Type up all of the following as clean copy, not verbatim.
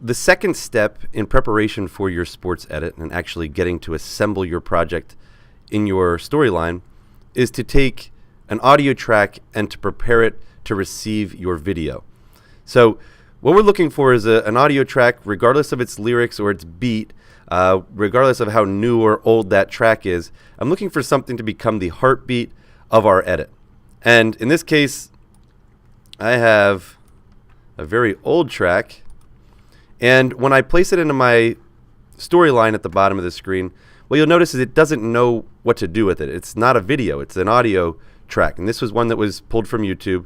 the second step in preparation for your sports edit and actually getting to assemble your project in your storyline is to take an audio track and to prepare it to receive your video. So what we're looking for is an audio track, regardless of its lyrics or its beat, regardless of how new or old that track is. I'm looking for something to become the heartbeat of our edit. And in this case, I have a very old track. And when I place it into my storyline at the bottom of the screen, what you'll notice is it doesn't know what to do with it. It's not a video, it's an audio track. And this was one that was pulled from YouTube.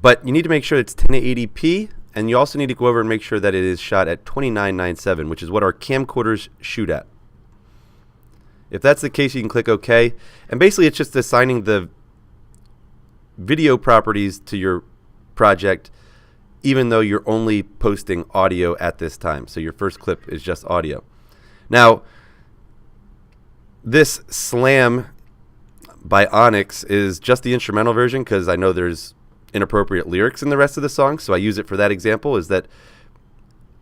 But you need to make sure it's 1080p, and you also need to go over and make sure that it is shot at 29:9:7, which is what our camcorders shoot at. If that's the case, you can click OK. And basically, it's just assigning the video properties to your project, even though you're only posting audio at this time. So your first clip is just audio. Now, this Slam by Onyx is just the instrumental version because I know there's inappropriate lyrics in the rest of the song, so I use it for that example. Is that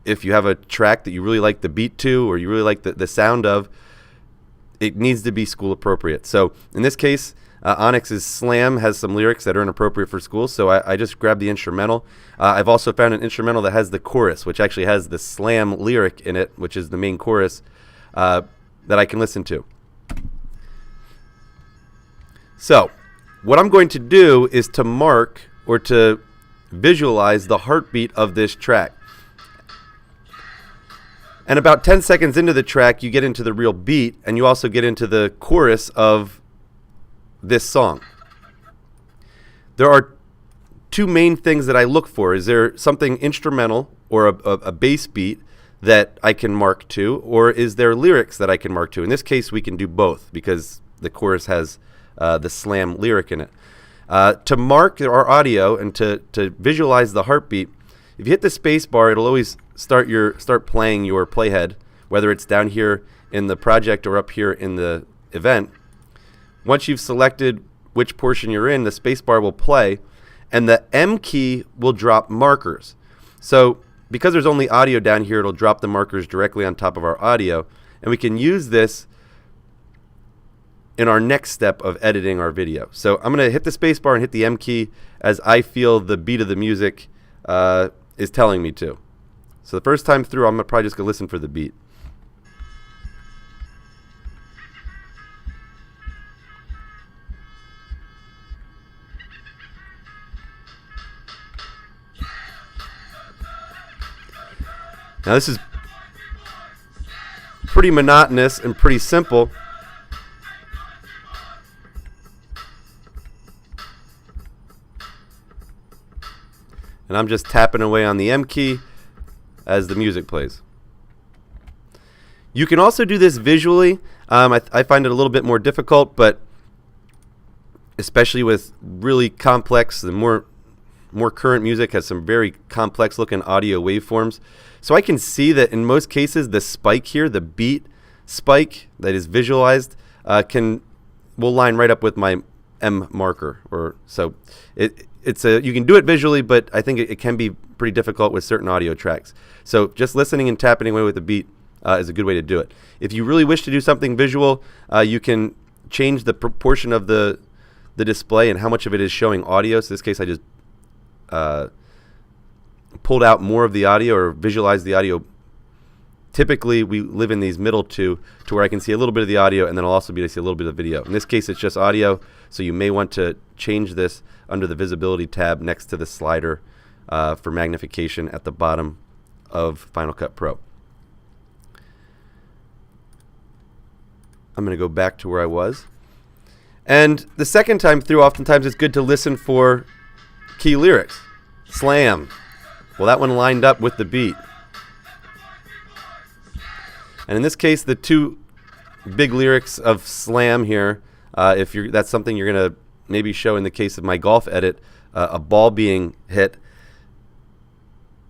if you have a track that you really like the beat to, or you really like the sound of, it needs to be school appropriate. So in this case, Onyx's Slam has some lyrics that are inappropriate for school, so I just grabbed the instrumental. I've also found an instrumental that has the chorus, which actually has the Slam lyric in it, which is the main chorus, that I can listen to. So what I'm going to do is to mark or to visualize the heartbeat of this track. And about 10 seconds into the track, you get into the real beat, and you also get into the chorus of this song. There are two main things that I look for. Is there something instrumental or a bass beat that I can mark to, or is there lyrics that I can mark to? In this case, we can do both because the chorus has the Slam lyric in it. To mark our audio and to visualize the heartbeat, if you hit the space bar, it'll always start playing your playhead, whether it's down here in the project or up here in the event. Once you've selected which portion you're in, the space bar will play, and the M key will drop markers. So because there's only audio down here, it'll drop the markers directly on top of our audio, and we can use this in our next step of editing our video. So I'm going to hit the space bar and hit the M key as I feel the beat of the music is telling me to. So the first time through, I'm probably just going to listen for the beat. Now this is pretty monotonous and pretty simple. And I'm just tapping away on the M key as the music plays. You can also do this visually. I find it a little bit more difficult, but especially with really complex, the more current music has some very complex looking audio waveforms. So I can see that in most cases the spike here, the beat spike that is visualized, will line right up with my M marker. You can do it visually, but I think it can be pretty difficult with certain audio tracks. So just listening and tapping away with the beat is a good way to do it. If you really wish to do something visual, you can change the proportion of the display and how much of it is showing audio. So in this case, I just pulled out more of the audio or visualized the audio. Typically, we live in these middle two to where I can see a little bit of the audio, and then I'll also be able to see a little bit of video. In this case, it's just audio, so you may want to change this under the visibility tab next to the slider for magnification at the bottom of Final Cut Pro. I'm going to go back to where I was. And the second time through, oftentimes it's good to listen for key lyrics. Slam. Well, that one lined up with the beat. And in this case, the two big lyrics of Slam here, that's something you're going to maybe show in the case of my golf edit, a ball being hit.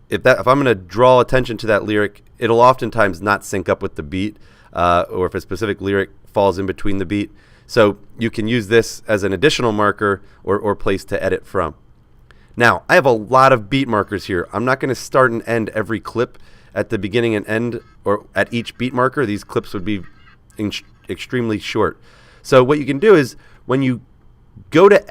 If I'm going to draw attention to that lyric, it'll oftentimes not sync up with the beat, or if a specific lyric falls in between the beat. So you can use this as an additional marker or place to edit from. Now, I have a lot of beat markers here. I'm not going to start and end every clip at the beginning and end, or at each beat marker. These clips would be extremely short. So what you can do is when you go to